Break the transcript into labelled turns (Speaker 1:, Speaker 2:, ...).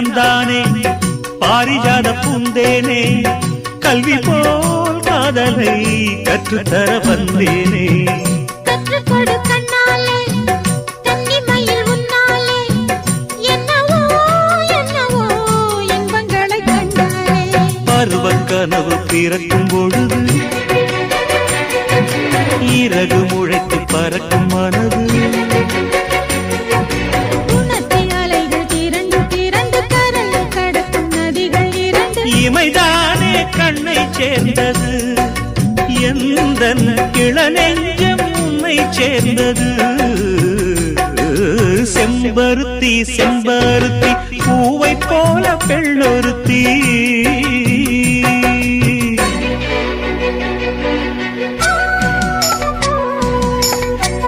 Speaker 1: நான் தானே பாரிஜாத பூந்தேனே கல்வி போல் காதலை கற்றுத்தர வந்தேனே
Speaker 2: கற்றுக்கொடு கண்ணாலே கன்னிமயில் உன்னாலே என்னவோ என்னவோ இன்பங்களை கண்டாலே
Speaker 1: பருவக் கனவு பிறக்கும் பொழுது இறகு முளைத்து பறக்கும் மனது இமைதானே கண்ணை சேர்ந்தது எந்தன் இளநெஞ்சம் உன்னை சேர்ந்தது செம்பருத்தி செம்பருத்தி பூவை போல பெண்ணொருத்தி